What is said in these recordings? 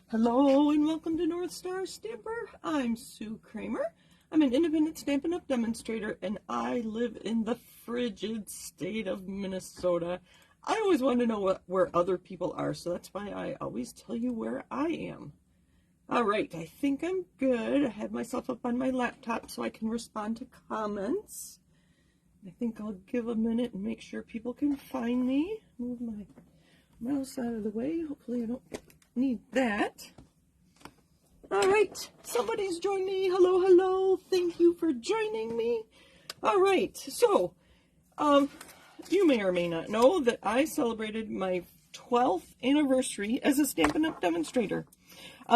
Hello and welcome to North Star Stamper. I'm Sue Kramer. I'm an independent Stampin' Up! Demonstrator and I live in the frigid state of Minnesota. I always want to know where other people are, so that's why I always tell you where I am. Alright, I think I'm good. I have myself up on my laptop so I can respond to comments. I think I'll give a minute and make sure people can find me. Move my mouse out of the way. Hopefully I don't need that. All right, somebody's joined me. Hello, hello. Thank you for joining me. All right, so you may or may not know that I celebrated my 12th anniversary as a Stampin' Up! Demonstrator.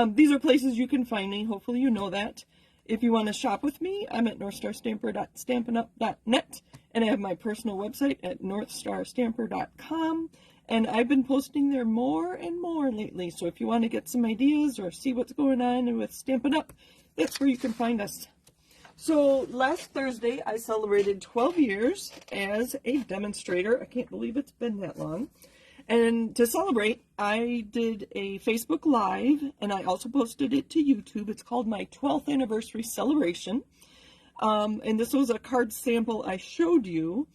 These are places you can find me. Hopefully you know that. If you want to shop with me, I'm at northstarstamper.stampinup.net, and I have my personal website at northstarstamper.com. And I've been posting there more and more lately, so if you want to get some ideas or see what's going on with Stampin' Up!, that's where you can find us. So last Thursday, I celebrated 12 years as a demonstrator. I can't believe it's been that long. And to celebrate, I did a Facebook Live, and I also posted it to YouTube. It's called my 12th Anniversary Celebration. And this was a card sample I showed you.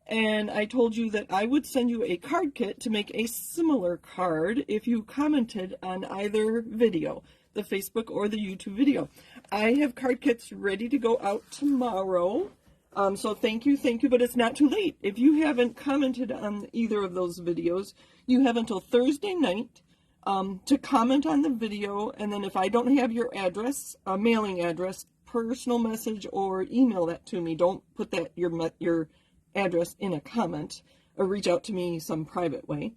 And I told you that I would send you a card kit to make a similar card if you commented on either video, the Facebook or the YouTube video. I have card kits ready to go out tomorrow. So thank you, but it's not too late. If you haven't commented on either of those videos, you have until Thursday night to comment on the video. And then if I don't have your address, mailing address, personal message or email that to me. Don't put that your address in a comment or reach out to me some private way,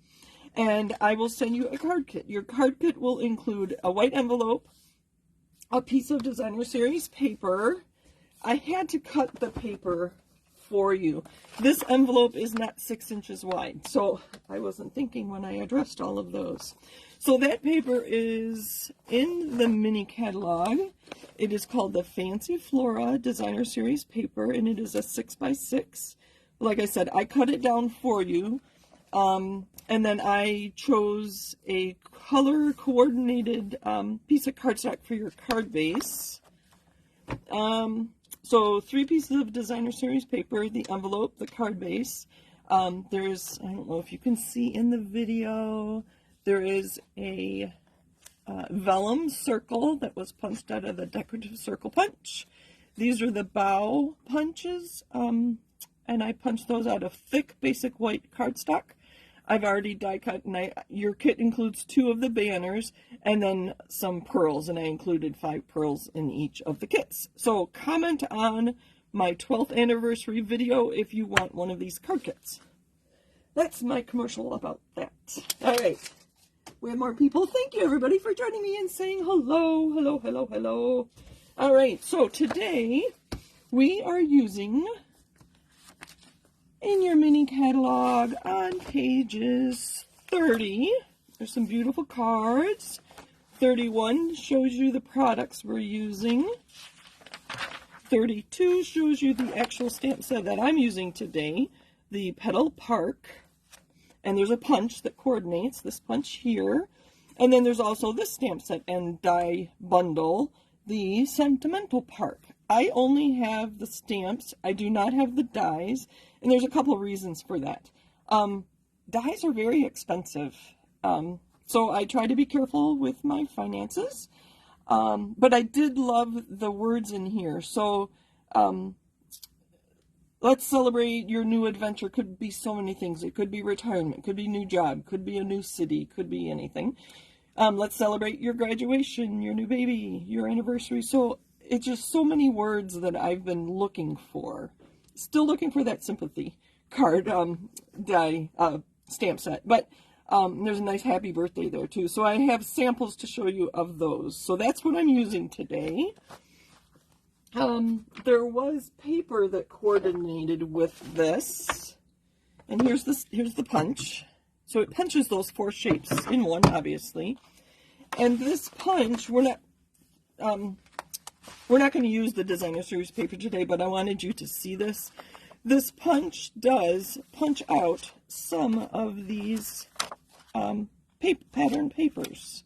and I will send you a card kit. Your card kit will include a white envelope, a piece of designer series paper. I had to cut the paper for you. This envelope is not 6 inches wide, so I wasn't thinking when I addressed all of those. So that paper is in the mini catalog. It is called the Fancy Flora Designer Series paper, and it is a 6x6. Like I said, I cut it down for you, and then I chose a color-coordinated piece of cardstock for your card base. So 3 pieces of designer series paper, the envelope, the card base. There's, I don't know if you can see in the video, there is a vellum circle that was punched out of the decorative circle punch. These are the bow punches. And I punched those out of thick, basic white cardstock. I've already die cut, and your kit includes 2 of the banners, and then some pearls, and I included 5 pearls in each of the kits. So comment on my 12th anniversary video if you want one of these card kits. That's my commercial about that. All right, we have more people. Thank you, everybody, for joining me and saying hello, hello, hello, hello. All right, so today we are using, in your mini catalog on pages 30, there's some beautiful cards. 31 shows you the products we're using. 32 shows you the actual stamp set that I'm using today, the Petal Park. And there's a punch that coordinates, this punch here. And then there's also this stamp set and die bundle, the Sentimental Park. I only have the stamps. I do not have the dies, and there's a couple of reasons for that. Dies are very expensive, so I try to be careful with my finances, but I did love the words in here. So let's celebrate your new adventure. Could be so many things. It could be retirement, could be new job, could be a new city, could be anything. Let's celebrate your graduation, your new baby, your anniversary. So it's just so many words that I've been looking for. Still looking for that sympathy card die stamp set. But there's a nice happy birthday there too. So I have samples to show you of those. So that's what I'm using today. There was paper that coordinated with this. And here's the punch. So it punches those 4 shapes in one, obviously. And this punch, we're not going to use the designer series paper today, but I wanted you to see this. This punch does punch out some of these pattern papers.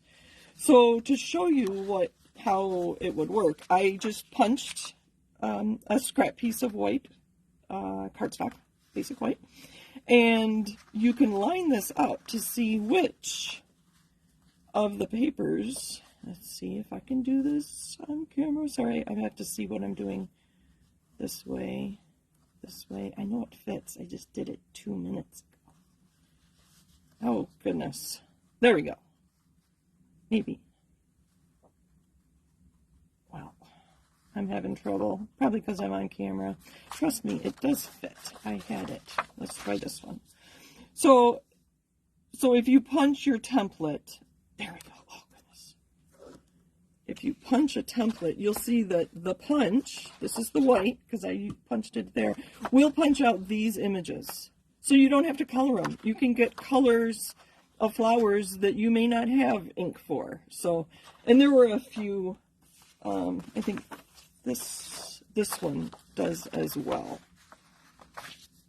So to show you how it would work, I just punched a scrap piece of white cardstock, basic white, and you can line this up to see which of the papers. Let's see if I can do this on camera. Sorry, I have to see what I'm doing. This way, this way. I know it fits. I just did it 2 minutes ago. Oh, goodness. There we go. Maybe. Wow. I'm having trouble. Probably because I'm on camera. Trust me, it does fit. I had it. Let's try this one. So if you punch your template, there we go. If you punch a template, you'll see that the punch, this is the white, because I punched it there, will punch out these images. So you don't have to color them. You can get colors of flowers that you may not have ink for. So, and there were a few, I think this one does as well.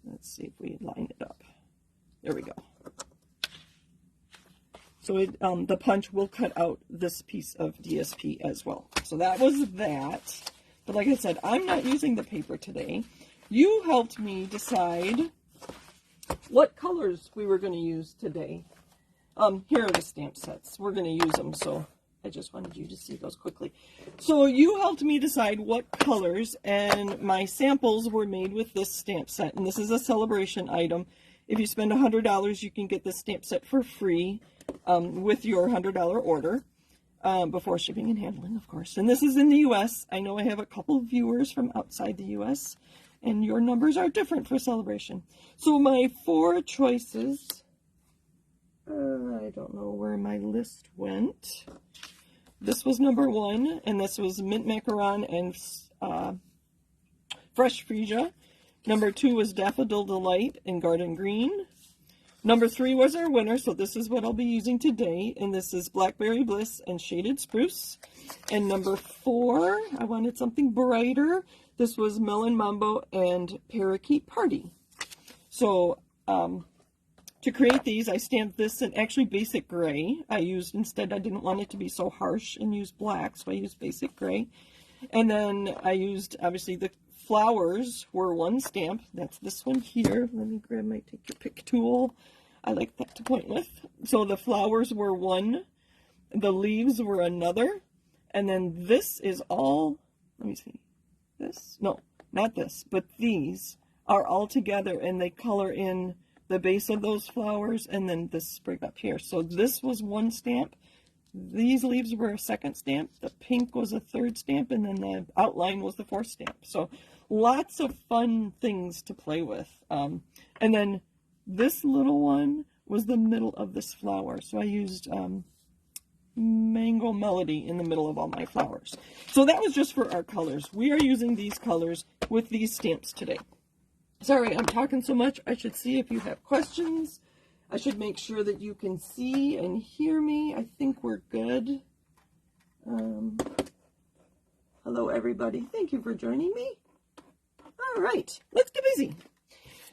Let's see if we line it up. There we go. So the punch will cut out this piece of DSP as well. So that was that. But like I said, I'm not using the paper today. You helped me decide what colors we were going to use today. Here are the stamp sets. We're going to use them, so I just wanted you to see those quickly. So you helped me decide what colors, and my samples were made with this stamp set. And this is a celebration item. If you spend $100, you can get this stamp set for free. With your $100 order, before shipping and handling, of course. And this is in the U.S. I know I have a couple of viewers from outside the U.S., and your numbers are different for celebration. So my 4 choices, I don't know where my list went. This was number 1, and this was mint macaron and fresh freesia. Number 2 was daffodil delight and garden green. Number 3 was our winner, so this is what I'll be using today, and this is Blackberry Bliss and Shaded Spruce. And number 4, I wanted something brighter. This was Melon Mambo and Parakeet Party. So to create these, I stamped this in actually basic gray. I didn't want it to be so harsh and use black, so I used basic gray. And then I used, obviously, the flowers were 1 stamp. That's this one here. Let me grab my take your pick tool. I like that to point with. So the flowers were 1. The leaves were another. And then this is all, let me see. This? No, not this. But these are all together, and they color in the base of those flowers and then this sprig up here. So this was 1 stamp. These leaves were a 2nd stamp, the pink was a 3rd stamp, and then the outline was the 4th stamp. So lots of fun things to play with. And then this little one was the middle of this flower. So I used Mango Melody in the middle of all my flowers. So that was just for our colors. We are using these colors with these stamps today. Sorry, I'm talking so much. I should see if you have questions. I should make sure that you can see and hear me. I think we're good. Hello, everybody. Thank you for joining me. All right, let's get busy.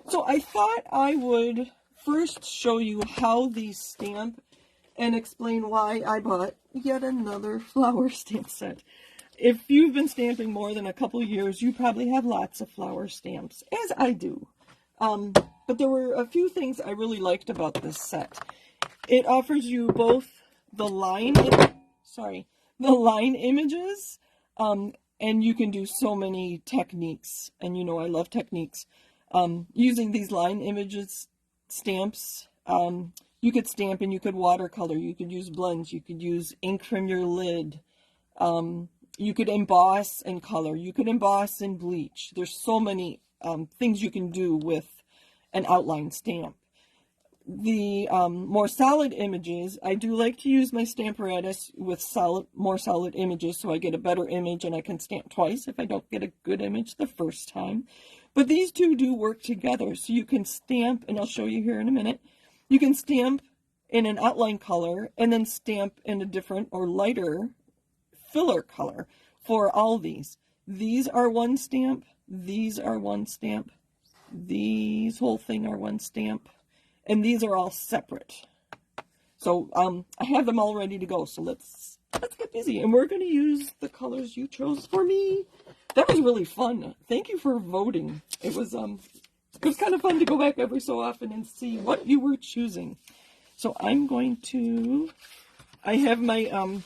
So I thought I would first show you how these stamp and explain why I bought yet another flower stamp set. If you've been stamping more than a couple years, you probably have lots of flower stamps, as I do. But there were a few things I really liked about this set. It offers you both the line images, and you can do so many techniques. And you know I love techniques. Using these line images stamps, you could stamp and you could watercolor. You could use blends. You could use ink from your lid. You could emboss and color. You could emboss and bleach. There's so many things you can do with an outline stamp. The more solid images, I do like to use my Stamparatus with more solid images so I get a better image and I can stamp twice if I don't get a good image the first time. But these two do work together, so you can stamp, and I'll show you here in a minute, you can stamp in an outline color and then stamp in a different or lighter filler color for all these. These are 1 stamp, these are 1 stamp, these whole thing are 1 stamp, and these are all separate. So I have them all ready to go. So let's get busy. And we're going to use the colors you chose for me. That was really fun. Thank you for voting. It was kind of fun to go back every so often and see what you were choosing. So I'm going to, I have my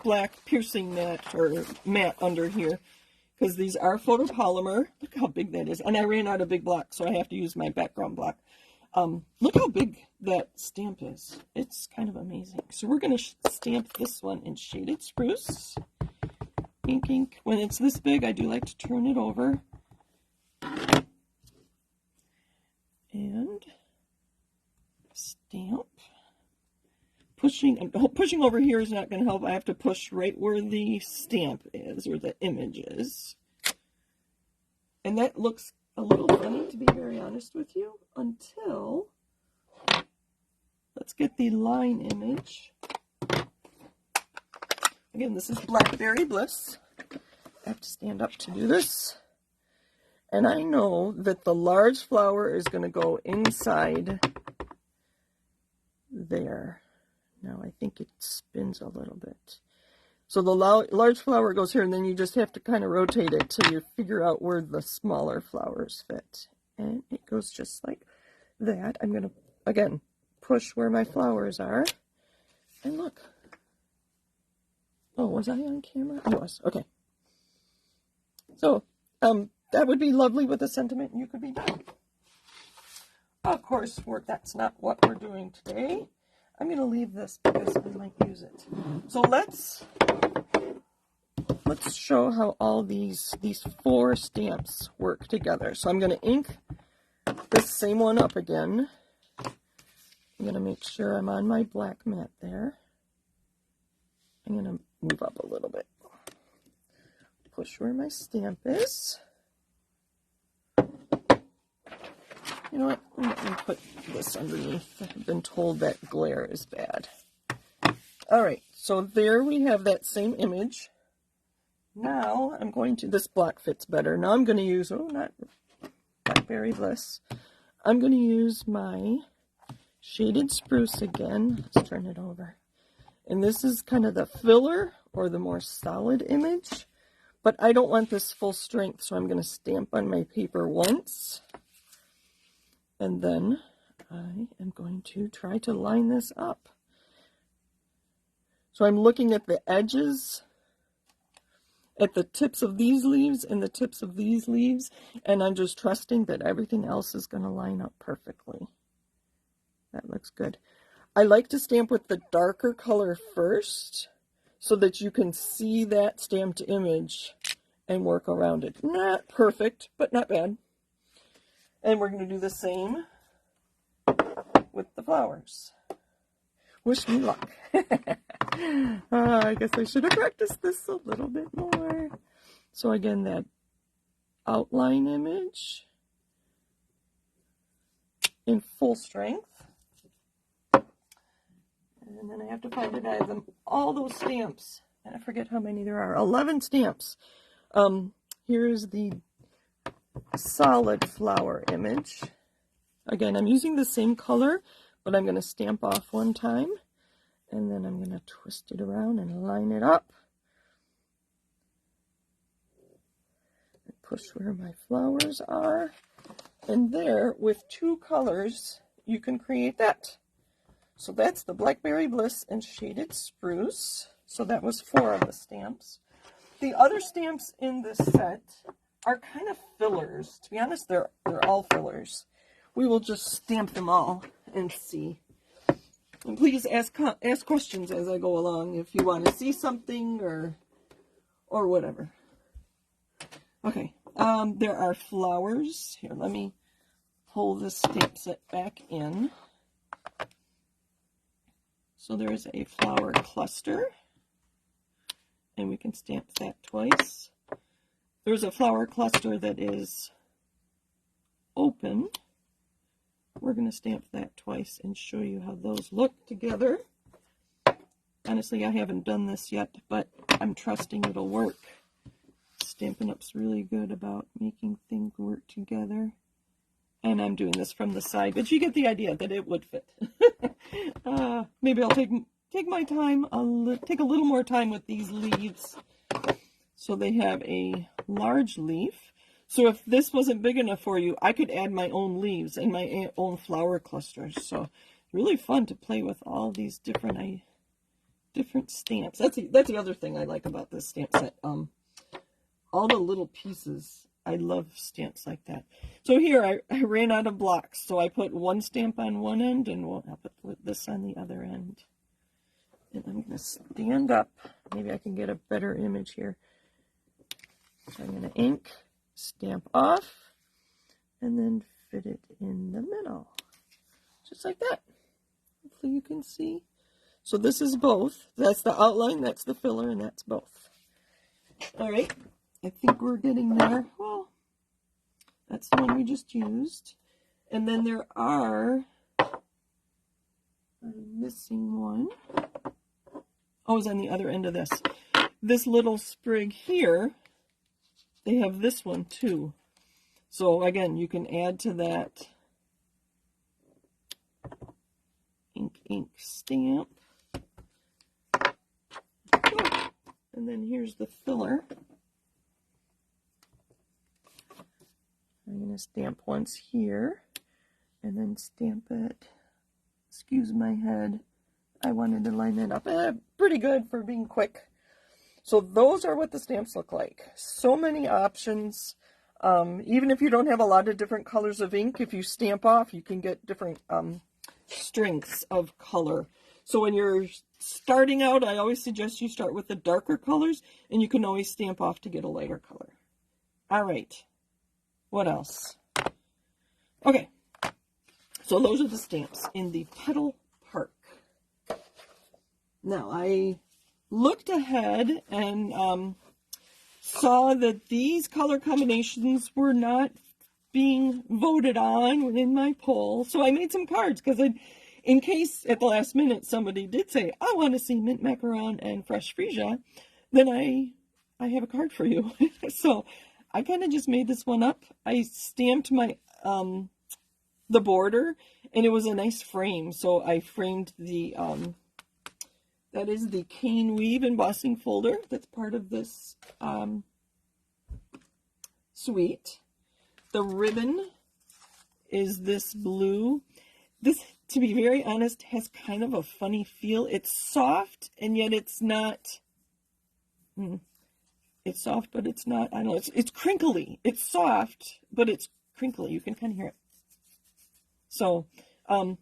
black piercing mat or mat under here because these are photopolymer. Look how big that is. And I ran out of big block, so I have to use my background block. Look how big that stamp is. It's kind of amazing. So we're going to stamp this one in Shaded Spruce. Ink, ink. When it's this big, I do like to turn it over. And stamp. Pushing over here is not going to help. I have to push right where the stamp is, or the image is. And that looks a little funny, to be very honest with you, until, let's get the line image. Again, this is Blackberry Bliss. I have to stand up to do this. And I know that the large flower is going to go inside there. Now I think it spins a little bit. So the large flower goes here, and then you just have to kind of rotate it till you figure out where the smaller flowers fit. And it goes just like that. I'm going to, again, push where my flowers are. And look. Oh, was I on camera? I was. Okay. So, that would be lovely with a sentiment, and you could be done. Of course, that's not what we're doing today. I'm going to leave this because I might use it. So let's show how all these 4 stamps work together. So I'm going to ink this same one up again. I'm going to make sure I'm on my black mat there. I'm going to move up a little bit. Push where my stamp is. You know what? Let me put this underneath. I've been told that glare is bad. Alright, so there we have that same image. Now I'm going to, this block fits better. Now I'm going to use, not Blackberry Bliss. I'm going to use my Shaded Spruce again. Let's turn it over. And this is kind of the filler or the more solid image. But I don't want this full strength, so I'm going to stamp on my paper once. And then I am going to try to line this up. So I'm looking at the edges, at the tips of these leaves and the tips of these leaves, and I'm just trusting that everything else is going to line up perfectly. That looks good. I like to stamp with the darker color first so that you can see that stamped image and work around it. Not perfect, but not bad. And we're going to do the same with the flowers. Wish me luck. I guess I should have practiced this a little bit more. So again, that outline image in full strength. And then I have to find it. I have all those stamps. And I forget how many there are. 11 stamps. Here's the solid flower image. Again, I'm using the same color, but I'm going to stamp off one time, and then I'm going to twist it around and line it up. And push where my flowers are. And there, with 2 colors, you can create that. So that's the Blackberry Bliss and Shaded Spruce. So that was 4 of the stamps. The other stamps in this set are kind of fillers. To be honest, they're all fillers. We will just stamp them all and see. And please ask questions as I go along if you want to see something or whatever. Okay, there are flowers. Here, let me pull this stamp set back in. So there's a flower cluster, and we can stamp that twice. There's a flower cluster that is open. We're going to stamp that twice and show you how those look together. Honestly, I haven't done this yet, but I'm trusting it'll work. Stampin' Up's really good about making things work together. And I'm doing this from the side, but you get the idea that it would fit. Maybe I'll take my time. I'll take a little more time with these leaves. So they have a large leaf. So if this wasn't big enough for you, I could add my own leaves and my own flower clusters. So really fun to play with all these different stamps. That's the other thing I like about this stamp set. All the little pieces. I love stamps like that. So here I ran out of blocks, so I put one stamp on one end, and I'll put this on the other end. And I'm going to stand up. Maybe I can get a better image here. So I'm going to ink, stamp off, and then fit it in the middle. Just like that. Hopefully you can see. So this is both. That's the outline, that's the filler, and that's both. All right. I think we're getting there. Well, that's the one we just used. And then there are, I'm missing one. Oh, it's on the other end of this. This little sprig here, they have this one too. So again, you can add to that ink stamp. And then here's the filler. I'm going to stamp once here, and then stamp it. Excuse my head. I wanted to line that up. Pretty good for being quick. So those are what the stamps look like. So many options. Even if you don't have a lot of different colors of ink, if you stamp off, you can get different strengths of color. So when you're starting out, I always suggest you start with the darker colors, and you can always stamp off to get a lighter color. All right. What else? Okay, so those are the stamps in the Petal Park. Now, I looked ahead and saw that these color combinations were not being voted on in my poll, so I made some cards because in case at the last minute somebody did say, I want to see mint macaron and fresh freesia, then I have a card for you. So I kind of just made this one up. I stamped my the border, and it was a nice frame. So I framed the that is the cane weave embossing folder that's part of this suite. The ribbon is this blue. This, to be very honest, has kind of a funny feel. It's soft, and yet it's not. It's soft, but it's not. I don't know. It's crinkly. It's soft, but it's crinkly. You can kind of hear it. So, I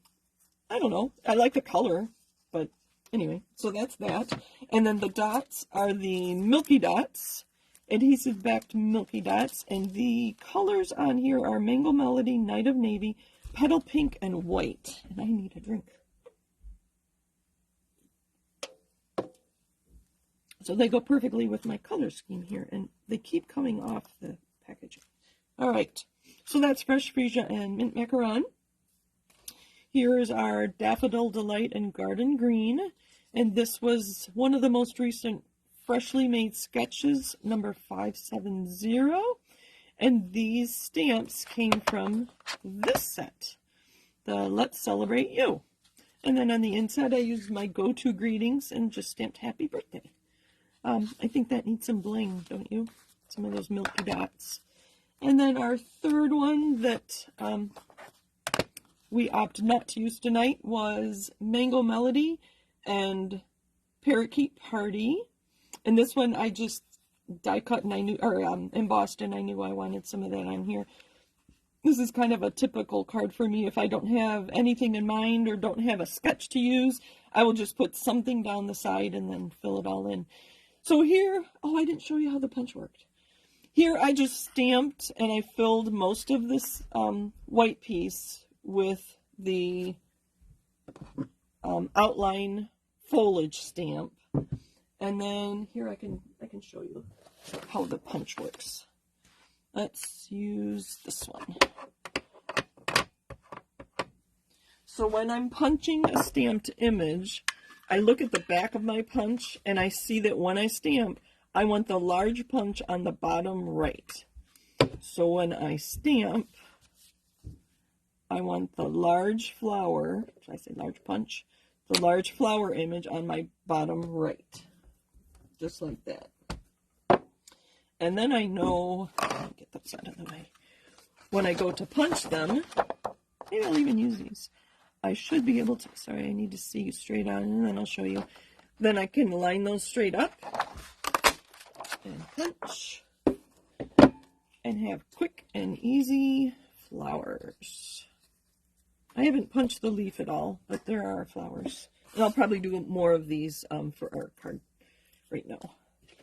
don't know. I like the color, but anyway. So that's that. And then the dots are the Milky Dots, adhesive-backed Milky Dots, and the colors on here are Mango Melody, Night of Navy, Petal Pink, and White. And I need a drink. So they go perfectly with my color scheme here, and they keep coming off the packaging. All right, so that's Fresh Freesia and Mint Macaron. Here is our Daffodil Delight and Garden Green, and this was one of the most recent freshly made sketches, number 570, and these stamps came from this set, the Let's Celebrate You. And then on the inside, I used my go-to greetings and just stamped Happy Birthday. I think that needs some bling, don't you? Some of those Milky Dots. And then our third one that we opted not to use tonight was Mango Melody and Parakeet Party. And this one I just die cut and I knew, or embossed, and I knew I wanted some of that on here. This is kind of a typical card for me. If I don't have anything in mind or don't have a sketch to use, I will just put something down the side and then fill it all in. So here, oh, I didn't show you how the punch worked. Here I just stamped and I filled most of this white piece with the outline foliage stamp. And then here I can show you how the punch works. Let's use this one. So when I'm punching a stamped image, I look at the back of my punch and I see that when I stamp, I want the large punch on the bottom right. So when I stamp, I want the large flower, should I say large punch? The large flower image on my bottom right. Just like that. And then I know, let me get that out of the way. When I go to punch them, maybe I'll even use these. I should be able to, sorry, I need to see straight on, and then I'll show you. Then I can line those straight up and punch and have quick and easy flowers. I haven't punched the leaf at all, but there are flowers. And I'll probably do more of these for our card right now.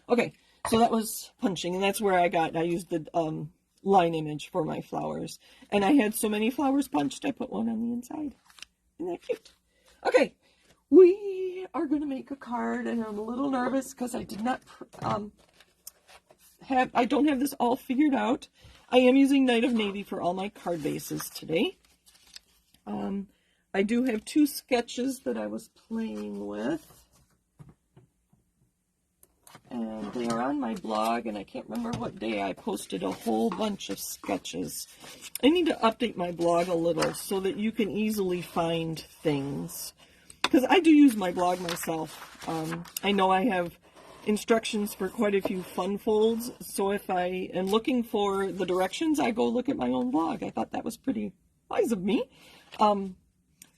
Okay, so that was punching, and that's where I used the line image for my flowers. And I had so many flowers punched, I put one on the inside. Isn't that cute? Okay, we are going to make a card, and I'm a little nervous because I did not I don't have this all figured out. I am using Night of Navy for all my card bases today. I do have 2 sketches that I was playing with, and they are on my blog, and I can't remember what day I posted a whole bunch of sketches. I need to update my blog a little so that you can easily find things, because I do use my blog myself. I know I have instructions for quite a few fun folds, so if I am looking for the directions, I go look at my own blog. I thought that was pretty wise of me.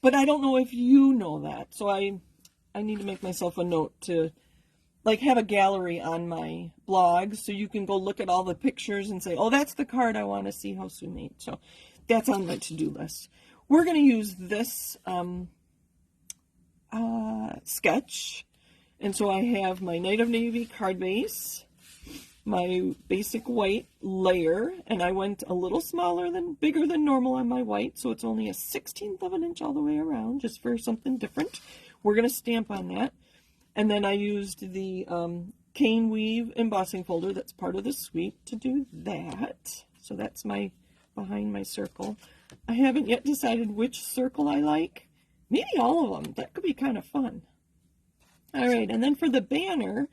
But I don't know if you know that, so I need to make myself a note to like have a gallery on my blog so you can go look at all the pictures and say, oh, that's the card I want to see how Sue made. So that's on my to-do list. We're going to use this sketch. And so I have my Night of Navy card base, my basic white layer, and I went a little bigger than normal on my white, so it's only a 1/16 of an inch all the way around, just for something different. We're going to stamp on that. And then I used the cane weave embossing folder that's part of the suite to do that. So that's behind my circle. I haven't yet decided which circle I like. Maybe all of them. That could be kind of fun. All right, and then for the banner,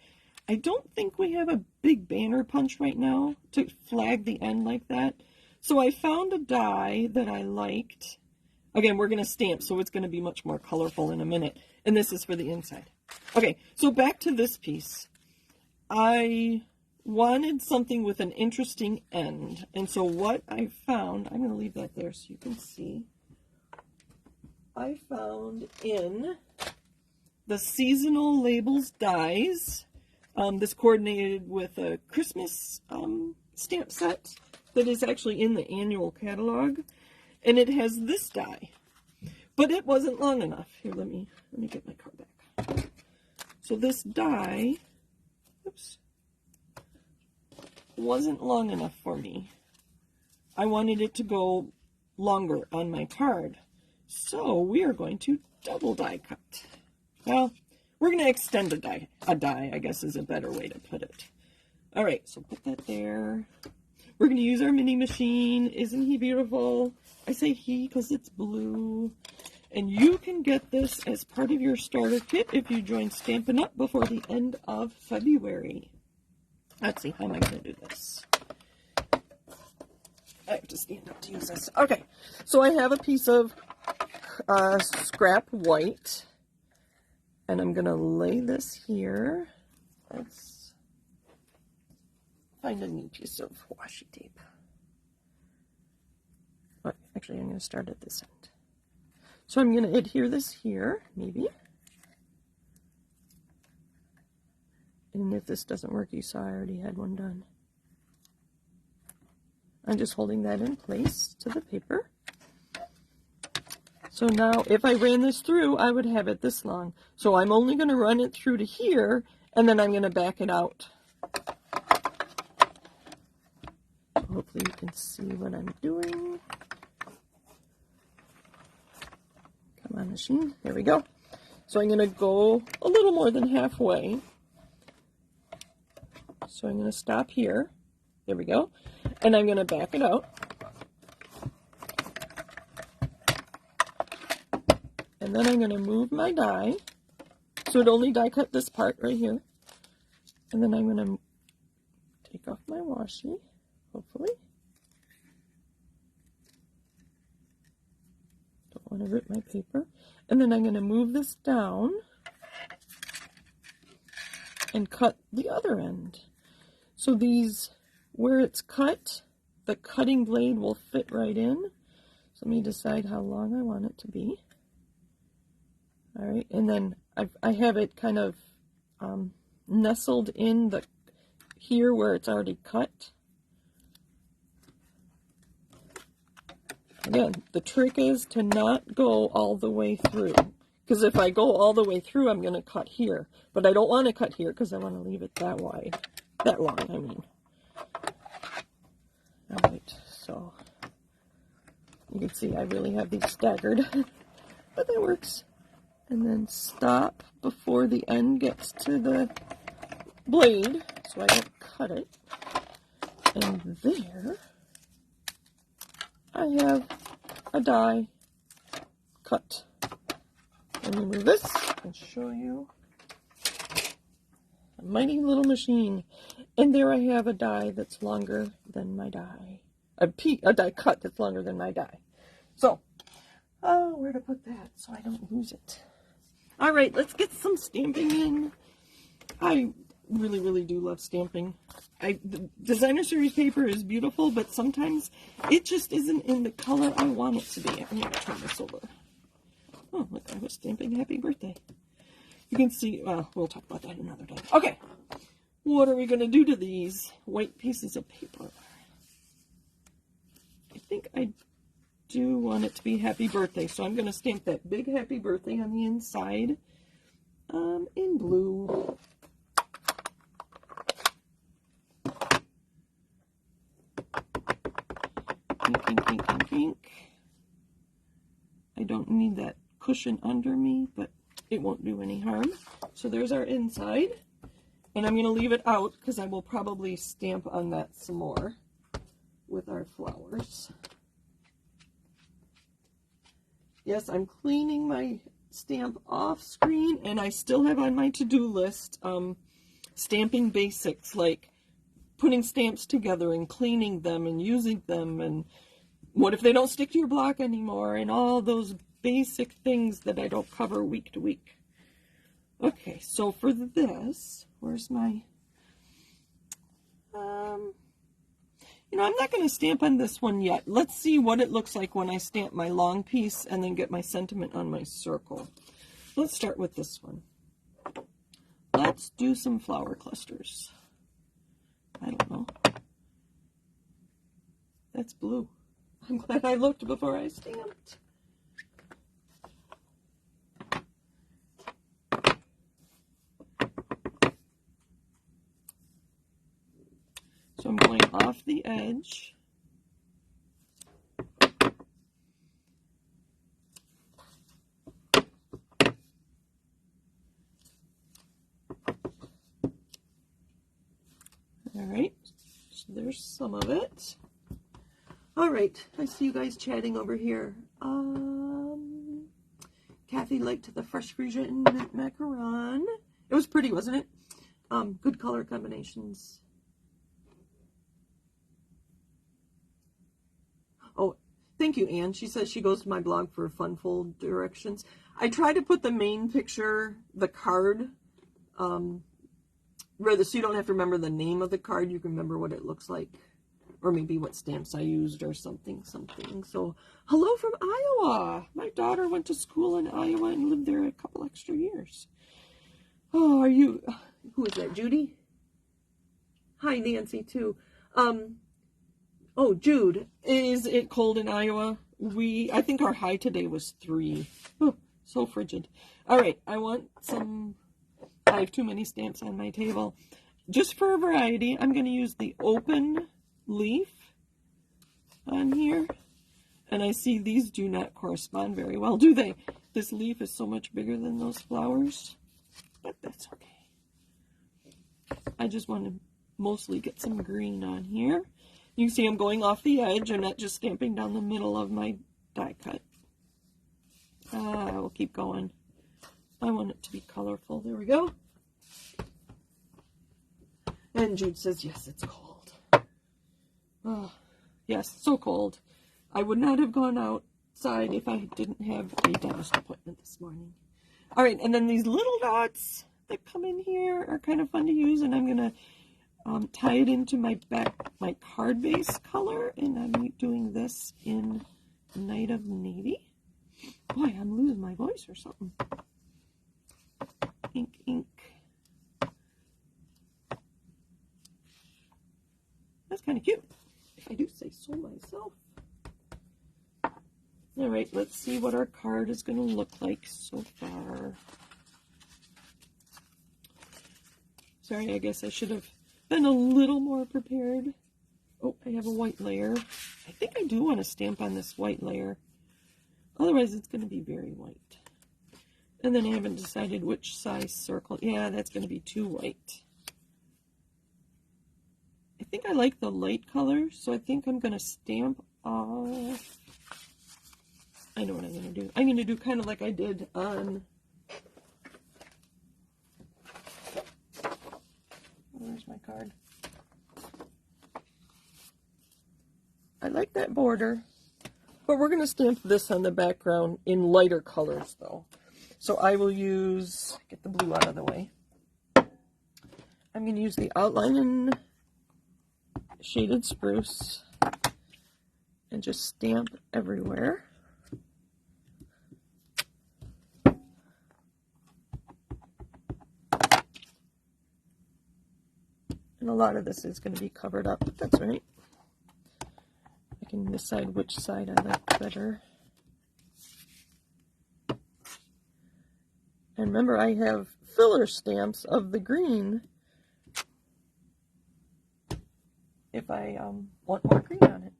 I don't think we have a big banner punch right now to flag the end like that. So I found a die that I liked. Again, we're going to stamp, so it's going to be much more colorful in a minute. And this is for the inside. Okay, so back to this piece. I wanted something with an interesting end. And so what I found, I'm going to leave that there so you can see. I found in the seasonal labels dies. This coordinated with a Christmas stamp set that is actually in the annual catalog, and it has this die, but it wasn't long enough. Here, let me get my card back. So this die, oops, wasn't long enough for me. I wanted it to go longer on my card, so we are going to double die cut. Well, we're going to extend a die, I guess is a better way to put it. All right, so put that there. We're going to use our mini machine. Isn't he beautiful? I say he because it's blue. And you can get this as part of your starter kit if you join Stampin' Up! Before the end of February. Let's see, how am I going to do this? I have to stand up to use this. Okay, so I have a piece of scrap white. And I'm going to lay this here. Let's find a new piece of washi tape. Oh, actually, I'm going to start at this end. So I'm going to adhere this here, maybe. And if this doesn't work, you saw I already had one done. I'm just holding that in place to the paper. So now, if I ran this through, I would have it this long. So I'm only going to run it through to here, and then I'm going to back it out. Hopefully you can see what I'm doing. Come on, machine. There we go. So I'm going to go a little more than halfway. So I'm going to stop here. There we go. And I'm going to back it out. And then I'm going to move my die, so it only die cut this part right here. And then I'm going to take off my washi, hopefully. want to rip my paper. And then I'm going to move this down and cut the other end. So these, where it's cut, the cutting blade will fit right in. So let me decide how long I want it to be. All right, and then I have it kind of nestled in the here where it's already cut. Again, the trick is to not go all the way through, because if I go all the way through, I'm going to cut here. But I don't want to cut here because I want to leave it that wide, that long, I mean. All right, so you can see I really have these staggered, but that works. And then stop before the end gets to the blade so I don't cut it. And there I have a die cut. Let me move this and show you a mighty little machine. And there I have a die that's longer than my die. A die cut that's longer than my die. So, oh, where to put that so I don't lose it. All right, let's get some stamping in. I really, really do love stamping. The designer series paper is beautiful, but sometimes it just isn't in the color I want it to be. I'm going to turn this over. Oh, look, I was stamping happy birthday. You can see, we'll talk about that another day. Okay, what are we going to do to these white pieces of paper? I think I do want it to be happy birthday, so I'm going to stamp that big happy birthday on the inside in blue. Pink, pink, pink, pink, pink. I don't need that cushion under me, but it won't do any harm. So there's our inside, and I'm going to leave it out because I will probably stamp on that some more with our flowers. Yes, I'm cleaning my stamp off screen, and I still have on my to-do list stamping basics, like putting stamps together and cleaning them and using them, and what if they don't stick to your block anymore, and all those basic things that I don't cover week to week. Okay, so for this, where's my, you know, I'm not going to stamp on this one yet. Let's see what it looks like when I stamp my long piece and then get my sentiment on my circle. Let's start with this one. Let's do some flower clusters. I don't know. That's blue. I'm glad I looked before I stamped. So I'm going off the edge. All right, so there's some of it. All right, I see you guys chatting over here. Kathy liked the fresh freesia and mint macaron. It was pretty, wasn't it? Good color combinations. Oh, thank you, Anne. She says she goes to my blog for fun fold directions. I try to put the main picture, the card, rather so you don't have to remember the name of the card. You can remember what it looks like, or maybe what stamps I used or something. So, hello from Iowa. My daughter went to school in Iowa and lived there a couple extra years. Oh, are you, who is that, Judy? Hi, Nancy, too. Oh, Jude, is it cold in Iowa? I think our high today was 3. Oh, so frigid. All right, I have too many stamps on my table. Just for a variety, I'm going to use the open leaf on here. And I see these do not correspond very well, do they? This leaf is so much bigger than those flowers, but that's okay. I just want to mostly get some green on here. You can see I'm going off the edge. I'm not just stamping down the middle of my die cut. I will keep going. I want it to be colorful. There we go. And Jude says, yes, it's cold. Oh, yes, so cold. I would not have gone outside if I didn't have a dentist appointment this morning. All right, and then these little dots that come in here are kind of fun to use, and I'm going to tie it into my card base color, and I'm doing this in Night of Navy. Boy, I'm losing my voice or something. Ink, ink. That's kind of cute, if I do say so myself. All right, let's see what our card is going to look like so far. Sorry, I guess I should have been a little more prepared. Oh, I have a white layer. I think I do want to stamp on this white layer. Otherwise, it's going to be very white. And then I haven't decided which size circle. Yeah, that's going to be too white. I think I like the light color, so I think I'm going to stamp off. I know what I'm going to do. I'm going to do kind of like I did on... Where's my card? I like that border, but we're going to stamp this on the background in lighter colors, though. So I will use, get the blue out of the way. I'm going to use the outline in Shaded Spruce and just stamp everywhere. And a lot of this is going to be covered up, but that's all right. I can decide which side I like better. And remember, I have filler stamps of the green if I want more green on it.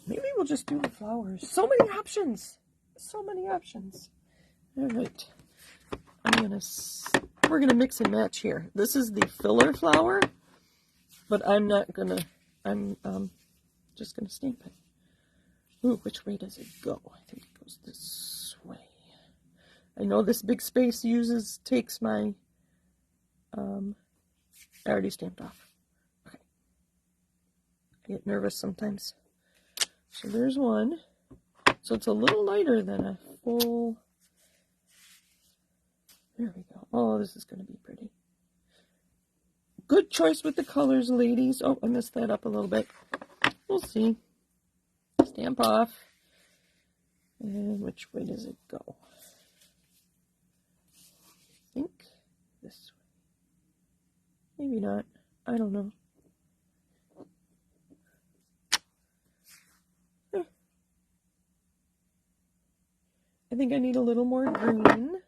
Maybe we'll just do the flowers. So many options. So many options. All right. We're gonna mix and match here. This is the filler flower, but I'm just gonna stamp it. Ooh, which way does it go? I think it goes this way. I know this big space takes my, I already stamped off. Okay. I get nervous sometimes. So there's one. So it's a little lighter than a full, there we go. Oh, this is going to be pretty. Good choice with the colors, ladies. Oh, I messed that up a little bit. We'll see. Stamp off. And which way does it go? I think this way. Maybe not. I don't know. I think I need a little more green.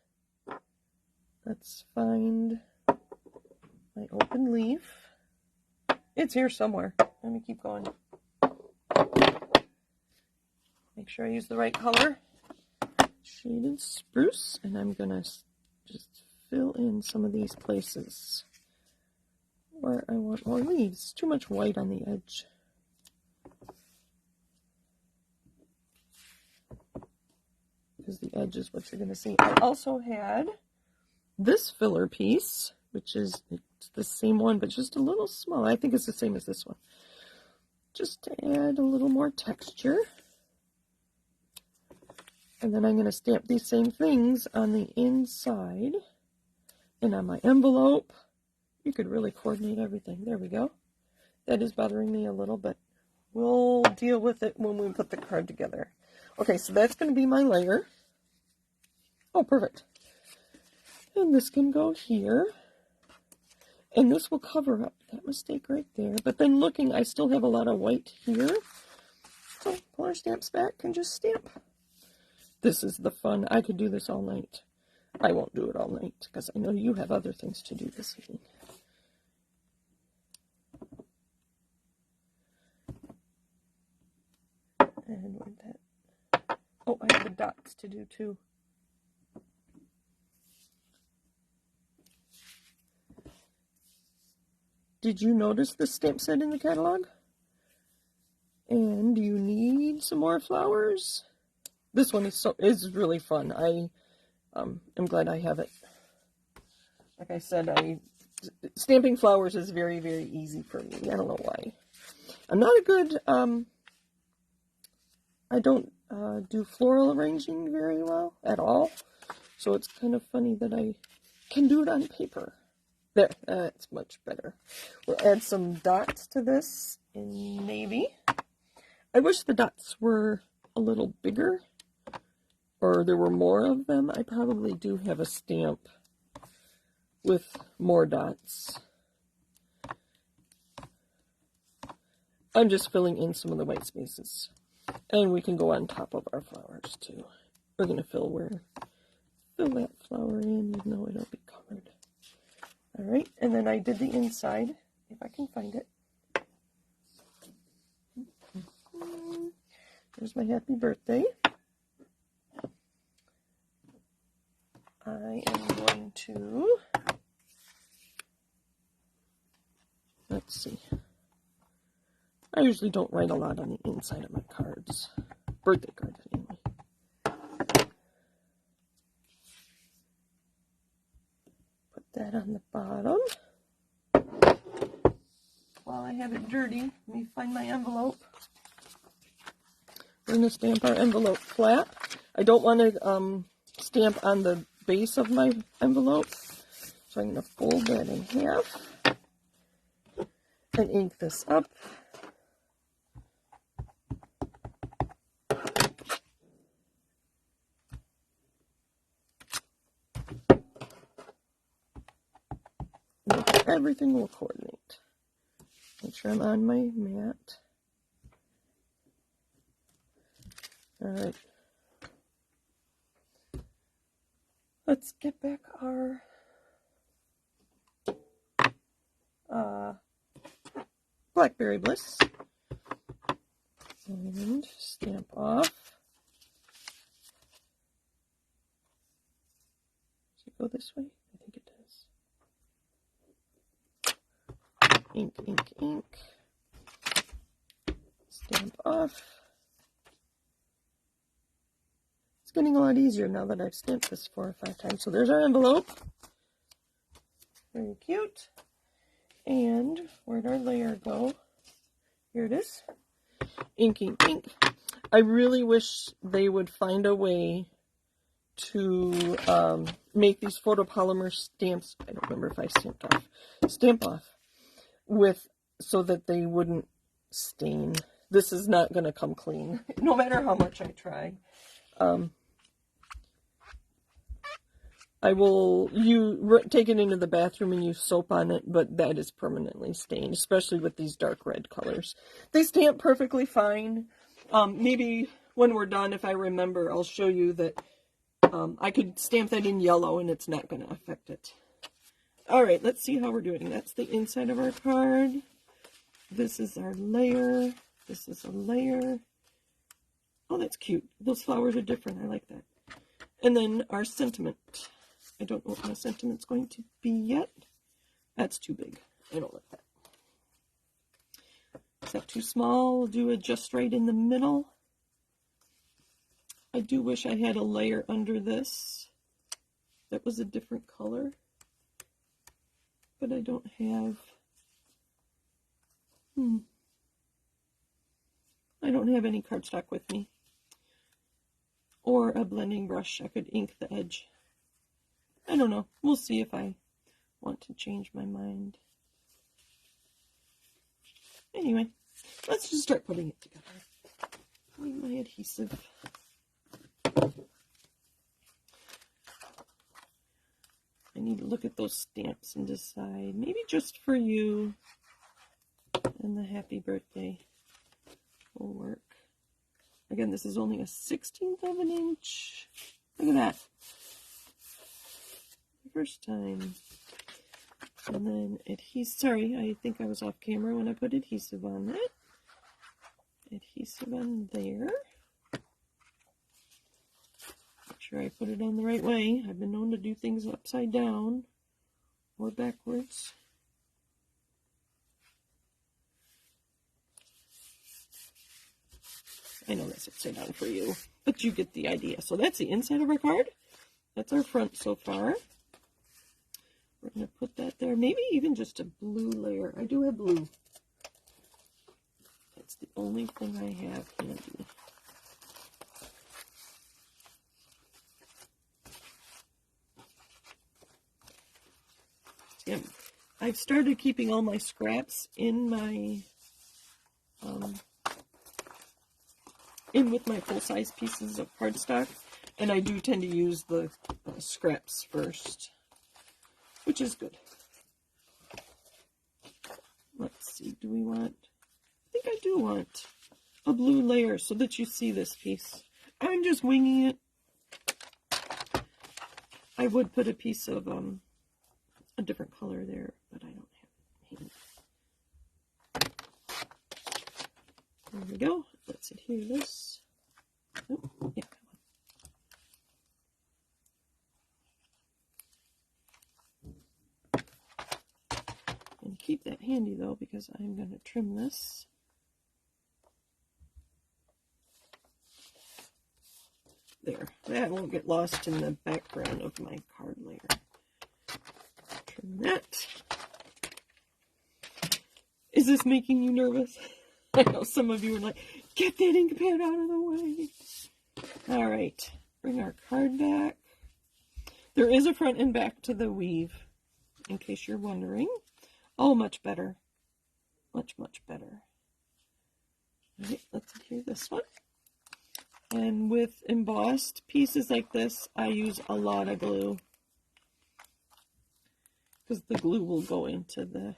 Let's find my open leaf. It's here somewhere. Let me keep going. Make sure I use the right color. Shaded Spruce. And I'm going to just fill in some of these places where I want more leaves. Too much white on the edge. Because the edge is what you're going to see. I also had this filler piece, which is it's the same one, but just a little smaller. I think it's the same as this one. Just to add a little more texture. And then I'm going to stamp these same things on the inside. And on my envelope. You could really coordinate everything. There we go. That is bothering me a little, but we'll deal with it when we put the card together. Okay, so that's going to be my layer. Oh, perfect. And this can go here. And this will cover up that mistake right there. But then looking, I still have a lot of white here. So pull our stamps back and just stamp. This is the fun. I could do this all night. I won't do it all night because I know you have other things to do this evening. And with that, oh, I have the dots to do too. Did you notice the stamp set in the catalog? And do you need some more flowers? This one is really fun. I am glad I have it. Like I said, stamping flowers is very, very easy for me. I don't know why. I'm not a good, do floral arranging very well at all. So it's kind of funny that I can do it on paper. There, that's much better. We'll add some dots to this in navy. I wish the dots were a little bigger, or there were more of them. I probably do have a stamp with more dots. I'm just filling in some of the white spaces. And we can go on top of our flowers too. We're going to fill that flower in, even though it'll be covered. Alright, and then I did the inside, if I can find it. There's my happy birthday. I am going to, let's see. I usually don't write a lot on the inside of my cards. Birthday cards, anyway. Put that on the bottom. While I have it dirty, let me find my envelope. We're going to stamp our envelope flat. I don't want to stamp on the base of my envelope, so I'm going to fold that in half and ink this up. Everything will coordinate. Make sure I'm on my mat. Alright. Let's get back our Blackberry Bliss. And stamp off. Does it go this way? I think it does. Ink, ink, ink. Stamp off. It's getting a lot easier now that I've stamped this 4 or 5 times. So there's our envelope. Very cute. And where'd our layer go? Here it is. Ink, ink, ink. I really wish they would find a way to make these photopolymer stamps. I don't remember if I stamp off with, so that they wouldn't stain. This is not going to come clean, no matter how much I try. I will take it into the bathroom and use soap on it, but that is permanently stained, especially with these dark red colors. They stamp perfectly fine. Maybe when we're done, if I remember, I'll show you that I could stamp that in yellow and it's not going to affect it. Alright, let's see how we're doing. That's the inside of our card. This is our layer. This is a layer. Oh, that's cute. Those flowers are different. I like that. And then our sentiment. I don't know what my sentiment's going to be yet. That's too big. I don't like that. Is that too small? We'll do it just right in the middle. I do wish I had a layer under this that was a different color. But I don't have... I don't have any cardstock with me. Or a blending brush. I could ink the edge. I don't know. We'll see if I want to change my mind. Anyway, let's just start putting it together. I need my adhesive. I need to look at those stamps and decide, maybe just for you and the happy birthday will work. Again, this is only a 1/16 of an inch. Look at that. First time. And then adhesive. Sorry, I think I was off camera when I put adhesive on that. Adhesive on there. Make sure I put it on the right way. I've been known to do things upside down or backwards. I know that's upside down for you, but you get the idea. So that's the inside of our card. That's our front so far. We're going to put that there. Maybe even just a blue layer. I do have blue. That's the only thing I have handy. I've started keeping all my scraps in my, in with my full-size pieces of cardstock, and I do tend to use the scraps first, which is good. Let's see, do we want, I think I do want a blue layer so that you see this piece. I'm just winging it. I would put a piece of a different color there, but I don't have it. There we go. Let's adhere this. Oh, yeah. And keep that handy though, because I'm going to trim this. There, that won't get lost in the background of my card layer. Trim that. Is this making you nervous? I know some of you are like, get that ink pad out of the way. All right, bring our card back. There is a front and back to the weave, in case you're wondering. Oh, much better. Much, much better. All right, let's adhere this one. And with embossed pieces like this, I use a lot of glue, because the glue will go into the,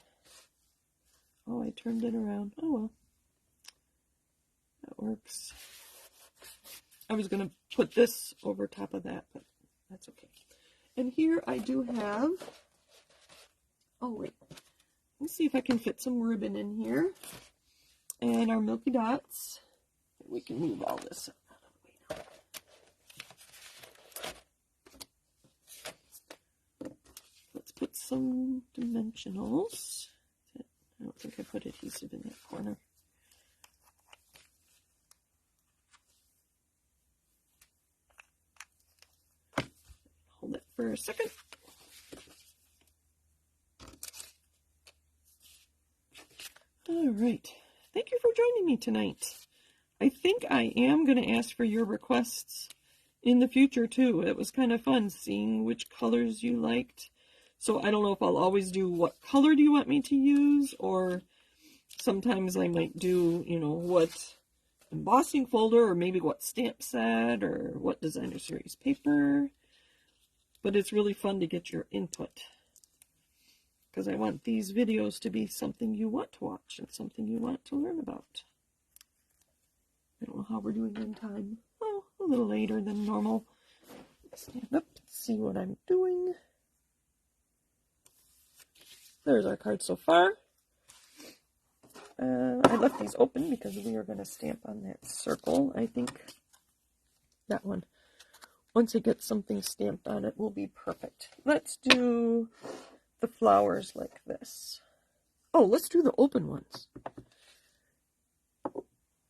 oh, I turned it around. Oh, well, that works. I was going to put this over top of that, but that's okay. And here I do have, oh, wait, let's see if I can fit some ribbon in here. And our Milky Dots, we can move all this up. Put some dimensionals. I don't think I put adhesive in that corner. Hold it for a second. All right. Thank you for joining me tonight. I think I am going to ask for your requests in the future too. It was kind of fun seeing which colors you liked. So I don't know if I'll always do what color do you want me to use, or sometimes I might do, you know, what embossing folder, or maybe what stamp set, or what designer series paper. But it's really fun to get your input, because I want these videos to be something you want to watch and something you want to learn about. I don't know how we're doing in time. Oh, a little later than normal. Stand up, see what I'm doing. There's our card so far. I left these open because we are going to stamp on that circle. I think that one, once it gets something stamped on it, will be perfect. Let's do the flowers like this. Oh, let's do the open ones.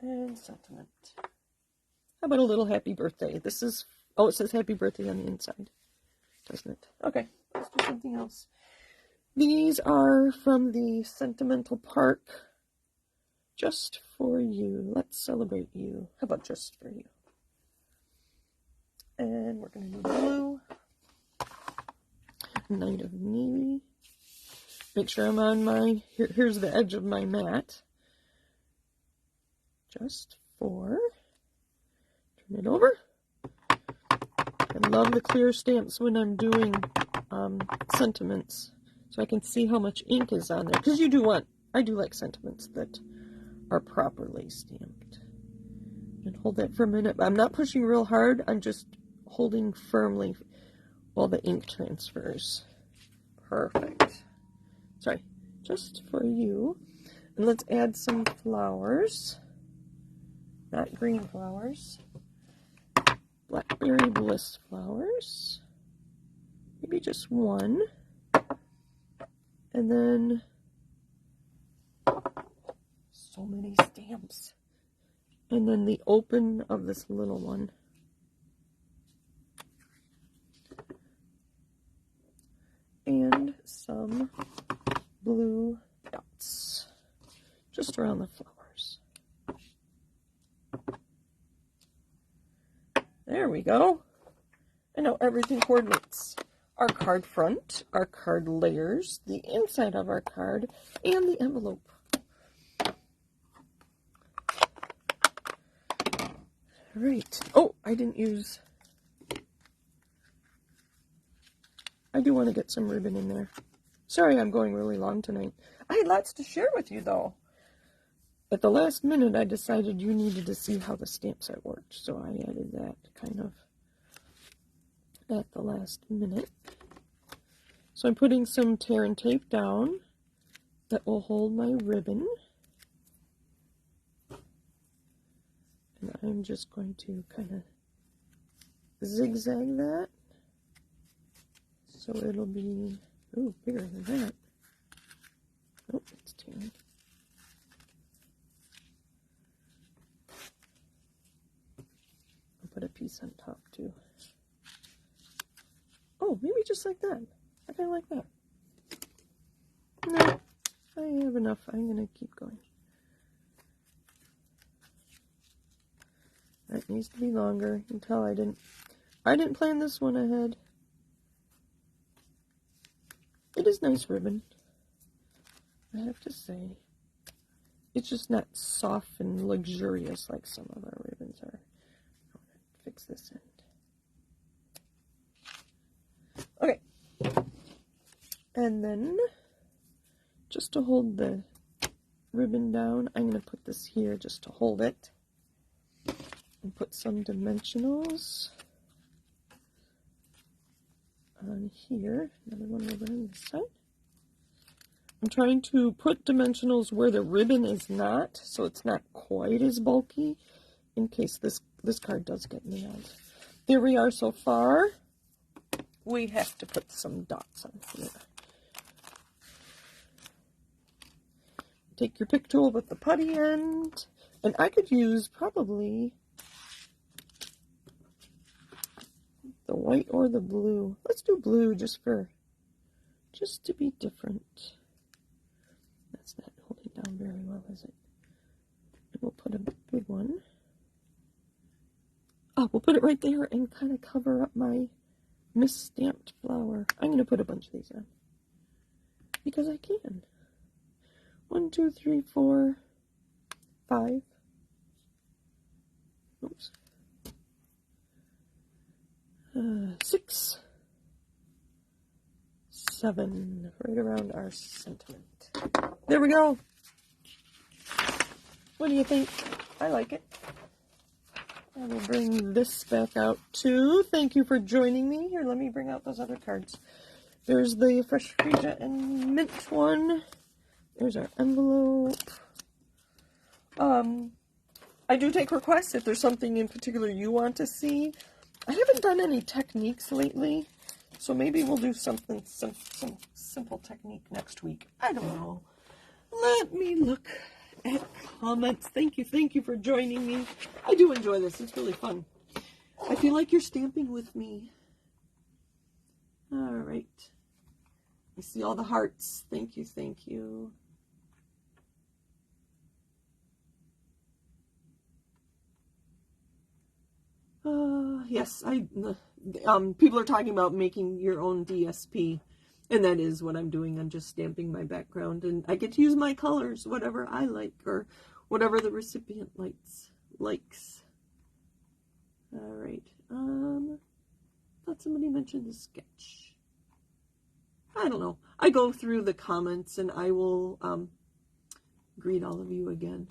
And sentiment. How about a little happy birthday? This is, oh, it says happy birthday on the inside, doesn't it? Okay, let's do something else. These are from the Petal Park. Just for you. Let's celebrate you. How about just for you? And we're going to do blue. Night of Navy. Make sure I'm on my, here's the edge of my mat. Just for. Turn it over. I love the clear stamps when I'm doing sentiments. So I can see how much ink is on there. Because you do want, I do like sentiments that are properly stamped. And hold that for a minute. I'm not pushing real hard. I'm just holding firmly while the ink transfers. Perfect. Sorry. Just for you. And let's add some flowers. Not green flowers. Blackberry Bliss flowers. Maybe just one. And then, so many stamps. And then the open of this little one. And some blue dots. Just around the flowers. There we go. And now everything coordinates. our card front, our card layers, the inside of our card, and the envelope. All right. Oh, I didn't use... I do want to get some ribbon in there. Sorry I'm going really long tonight. I had lots to share with you, though. At the last minute, I decided you needed to see how the stamp set worked, so I added that kind of at the last minute. So I'm putting some tear and tape down that will hold my ribbon. And I'm just going to kind of zigzag that. So it'll be, ooh, bigger than that. Oh, it's tearing. I'll put a piece on top too. Oh, maybe just like that. I kind of like that. No, I have enough. I'm going to keep going. That needs to be longer. You can tell I didn't plan this one ahead. It is nice ribbon, I have to say. It's just not soft and luxurious like some of our ribbons are. I'm going to fix this end. Okay. And then, just to hold the ribbon down, I'm going to put this here just to hold it. And put some dimensionals on here. Another one over on this side. I'm trying to put dimensionals where the ribbon is not, so it's not quite as bulky, in case this card does get nailed. There we are so far. We have to put some dots on here. Take your pick tool with the putty end, and I could use probably the white or the blue. Let's do blue just to be different. That's not holding down very well, is it? And we'll put a big one. Oh, we'll put it right there and kind of cover up my misstamped flower. I'm going to put a bunch of these on because I can. 1, 2, 3, 4, 5. Oops. 6, 7, right around our sentiment. There we go. What do you think? I like it. I will bring this back out too. Thank you for joining me. Here, let me bring out those other cards. There's the Fresh Freesia and Mint one. There's our envelope. I do take requests if there's something in particular you want to see. I haven't done any techniques lately, so maybe we'll do some simple technique next week. I don't know. Let me look at comments. Thank you for joining me. I do enjoy this. It's really fun. I feel like you're stamping with me. All right. I see all the hearts. Thank you. Yes, people are talking about making your own DSP, and that is what I'm doing. I'm just stamping my background, and I get to use my colors, whatever I like, or whatever the recipient likes. All right. Thought somebody mentioned the sketch. I don't know. I go through the comments, and I will greet all of you again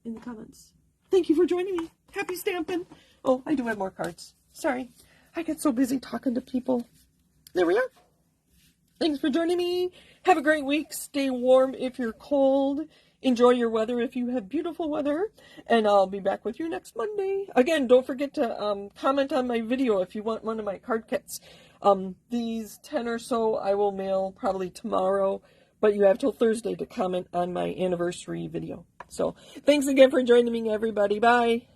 in the comments. Thank you for joining me. Happy stamping. Oh, I do have more cards. Sorry. I get so busy talking to people. There we are. Thanks for joining me. Have a great week. Stay warm if you're cold. Enjoy your weather if you have beautiful weather. And I'll be back with you next Monday. Again, don't forget to comment on my video if you want one of my card kits. These 10 or so I will mail probably tomorrow. But you have till Thursday to comment on my anniversary video. So, thanks again for joining me, everybody. Bye.